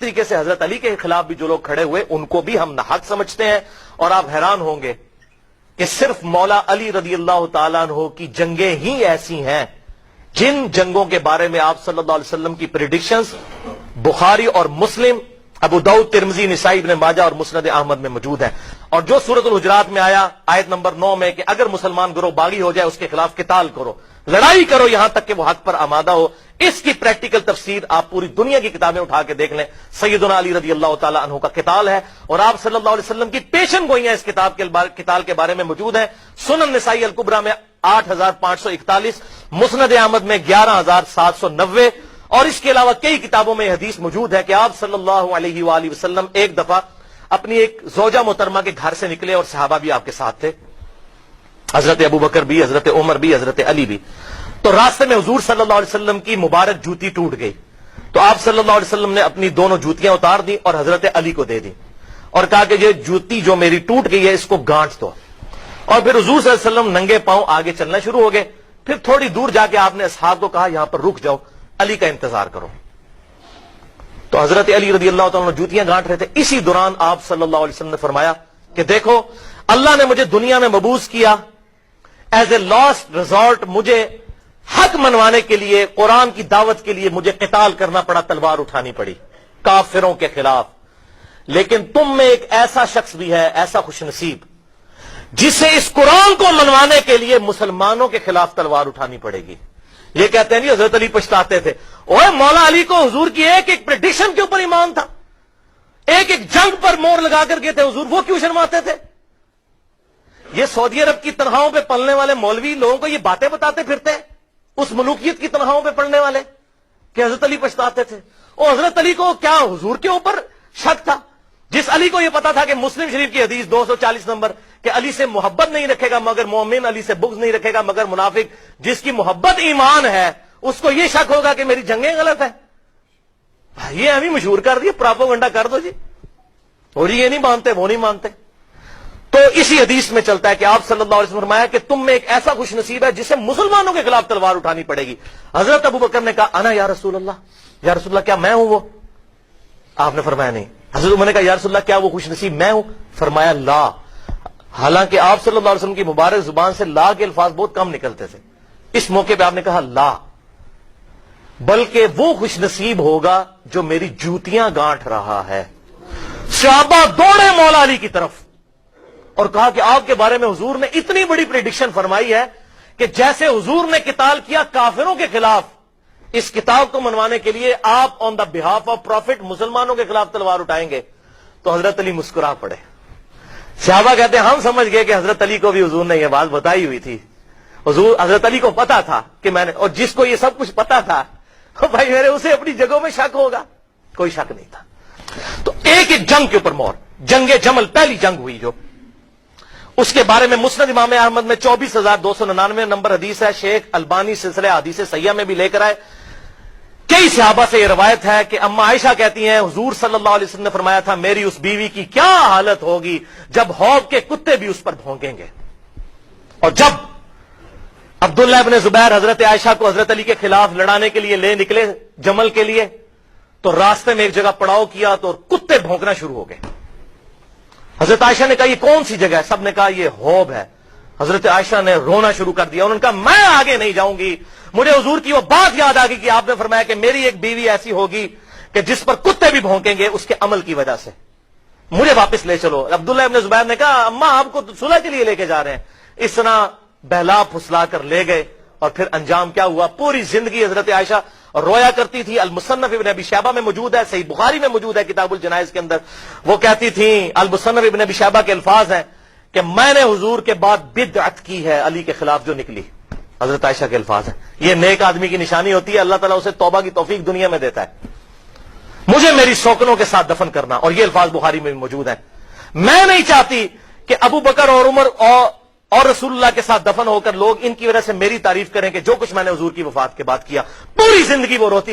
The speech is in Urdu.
طریقے سے حضرت علی کے خلاف بھی جو لوگ کھڑے ہوئے ان کو بھی ہم ناحق سمجھتے ہیں. اور آپ حیران ہوں گے کہ صرف مولا علی رضی اللہ تعالیٰ عنہ کی جنگیں ہی ایسی ہیں جن جنگوں کے بارے میں آپ صلی اللہ علیہ وسلم کی پریڈکشنز بخاری اور مسلم، ابو داؤد، ترمذی، نسائی، ابن ماجہ اور مسند احمد میں موجود ہیں. اور جو سورۃ الحجرات میں آیا آیت نمبر 9 میں کہ اگر مسلمان گروہ باغی ہو جائے اس کے خلاف قتال کرو، لڑائی کرو یہاں تک کہ وہ حق پر آمادہ ہو، اس کی پریکٹیکل تفسیر آپ پوری دنیا کی کتابیں اٹھا کے دیکھ لیں. سیدنا علی رضی اللہ تعالی عنہ کا قتال ہے اور آپ صلی اللہ علیہ وسلم کی پیشن گوئیاں اس قتال کے بارے میں موجود ہیں. سنن نسائی الکبریٰ میں 8541، مسند احمد میں 11790، اور اس کے علاوہ کئی کتابوں میں یہ حدیث موجود ہے کہ آپ صلی اللہ علیہ وآلہ وسلم ایک دفعہ اپنی ایک زوجہ محترمہ کے گھر سے نکلے اور صحابہ بھی آپ کے ساتھ تھے، حضرت ابو بکر بھی، حضرت عمر بھی، حضرت علی بھی. تو راستے میں حضور صلی اللہ علیہ وسلم کی مبارک جوتی ٹوٹ گئی تو آپ صلی اللہ علیہ وسلم نے اپنی دونوں جوتیاں اتار دی اور حضرت علی کو دے دی اور کہا کہ یہ جوتی جو میری ٹوٹ گئی ہے اس کو گانٹ دو. اور پھر حضور صلی اللہ علیہ وسلم ننگے پاؤں آگے چلنا شروع ہو گئے. پھر تھوڑی دور جا کے آپ نے اصحاب کو کہا یہاں پر رک جاؤ، علی کا انتظار کرو. تو حضرت علی رضی اللہ تعالیٰ جوتیاں گانٹ رہے تھے. اسی دوران آپ صلی اللہ علیہ وسلم نے فرمایا کہ دیکھو اللہ نے مجھے دنیا میں مبعوث کیا ایز اے لاسٹ ریزورٹ، مجھے حق منوانے کے لیے، قرآن کی دعوت کے لیے مجھے قتال کرنا پڑا، تلوار اٹھانی پڑی کافروں کے خلاف. لیکن تم میں ایک ایسا شخص بھی ہے، ایسا خوش نصیب، جسے اس قرآن کو منوانے کے لیے مسلمانوں کے خلاف تلوار اٹھانی پڑے گی. یہ کہتے ہیں نہیں حضرت علی پچھتاتے تھے. اوہ مولا علی کو حضور کی ایک ایک پریڈکشن کے اوپر ایمان تھا، ایک ایک جنگ پر مور لگا کر گئے تھے حضور، وہ کیوں شرماتے تھے؟ یہ سعودی عرب کی تنخواہوں پہ پلنے والے مولوی لوگوں کو یہ باتیں بتاتے پھرتے ہیں، اس ملوکیت کی تنخواہوں پہ پڑھنے والے، کہ حضرت علی پچھتاتے تھے. اور حضرت علی کو کیا حضور کے اوپر شک تھا؟ جس علی کو یہ پتا تھا کہ مسلم شریف کی حدیث 240 نمبر کہ علی سے محبت نہیں رکھے گا مگر مومن، علی سے بغض نہیں رکھے گا مگر منافق، جس کی محبت ایمان ہے اس کو یہ شک ہوگا کہ میری جنگیں غلط ہیں. یہ ہمیں مشہور کر دیا، پراپوگنڈا کر دو جی، اور یہ نہیں مانتے وہ نہیں مانتے. تو اسی حدیث میں چلتا ہے کہ آپ صلی اللہ علیہ وسلم فرمایا کہ تم میں ایک ایسا خوش نصیب ہے جسے مسلمانوں کے خلاف تلوار اٹھانی پڑے گی. حضرت ابو بکر نے کہا انا یا رسول اللہ، یا رسول اللہ کیا میں ہوں وہ؟ آپ نے فرمایا نہیں. حضرت عمر نے کہا یا رسول اللہ کیا وہ خوش نصیب میں ہوں؟ فرمایا لا. حالانکہ آپ صلی اللہ علیہ وسلم کی مبارک زبان سے لا کے الفاظ بہت کم نکلتے تھے، اس موقع پہ آپ نے کہا لا، بلکہ وہ خوش نصیب ہوگا جو میری جوتیاں گانٹ رہا ہے. صحابہ دوڑے مولا علی کی طرف اور کہا کہ آپ کے بارے میں حضور نے اتنی بڑی پریڈکشن فرمائی ہے کہ جیسے حضور نے قتال کیا کافروں کے خلاف، اس کتاب کو منوانے کے لیے آپ آن دا بہاف آف پروفٹ مسلمانوں کے خلاف تلوار اٹھائیں گے. تو حضرت علی مسکرا پڑے. صحابہ کہتے ہیں ہم سمجھ گئے کہ حضرت علی کو بھی حضور نے یہ بات بتائی ہوئی تھی. حضرت علی کو پتا تھا کہ میں نے، اور جس کو یہ سب کچھ پتا تھا بھائی میرے اسے اپنی جگہوں میں شک ہوگا؟ کوئی شک نہیں تھا. تو ایک ایک جنگ کے اوپر مور. جنگ جمل پہلی جنگ ہوئی جو، اس کے بارے میں مسند امام احمد میں 24299 نمبر حدیث ہے. شیخ البانی سلسلہ حدیث صحیحہ میں بھی لے کر آئے. کئی صحابہ سے یہ روایت ہے کہ اما عائشہ کہتی ہیں حضور صلی اللہ علیہ وسلم نے فرمایا تھا میری اس بیوی کی کیا حالت ہوگی جب حوض کے کتے بھی اس پر بھونکیں گے. اور جب عبداللہ ابن زبیر حضرت عائشہ کو حضرت علی کے خلاف لڑانے کے لیے لے نکلے جمل کے لیے، تو راستے میں ایک جگہ پڑاؤ کیا تو کتے بھونکنا شروع ہو گئے. حضرت عائشہ نے کہا یہ کون سی جگہ ہے؟ سب نے کہا یہ حوض ہے. حضرت عائشہ نے رونا شروع کر دیا. انہوں نے کہا میں آگے نہیں جاؤں گی. مجھے حضور کی وہ بات یاد آ گئی کہ آپ نے فرمایا کہ میری ایک بیوی ایسی ہوگی کہ جس پر کتے بھی بھونکیں گے اس کے عمل کی وجہ سے، مجھے واپس لے چلو. عبداللہ ابن زبیر نے کہا اماں آپ کو صلح کے لیے لے کے جا رہے ہیں. اس طرح بہلا پھسلا کر لے گئے. اور پھر انجام کیا ہوا؟ پوری زندگی حضرت عائشہ رویا کرتی تھی. المصنف ابن ابی شیبہ میں موجود ہے، صحیح بخاری میں موجود ہے کتاب الجنائز کے اندر. وہ کہتی تھیں، المصنف ابن ابی شیبہ کے الفاظ ہیں کہ میں نے حضور کے بعد بدعت کی ہے علی کے خلاف جو نکلی. حضرت عائشہ کے الفاظ ہیں. یہ نیک آدمی کی نشانی ہوتی ہے، اللہ تعالیٰ اسے توبہ کی توفیق دنیا میں دیتا ہے. مجھے میری شوکنوں کے ساتھ دفن کرنا، اور یہ الفاظ بخاری میں بھی موجود ہیں. میں نہیں چاہتی کہ ابو بکر اور عمر اور رسول اللہ کے ساتھ دفن ہو کر لوگ ان کی وجہ سے میری تعریف کریں کہ جو کچھ میں نے حضور کی وفات کے بعد کیا. پوری زندگی وہ روتی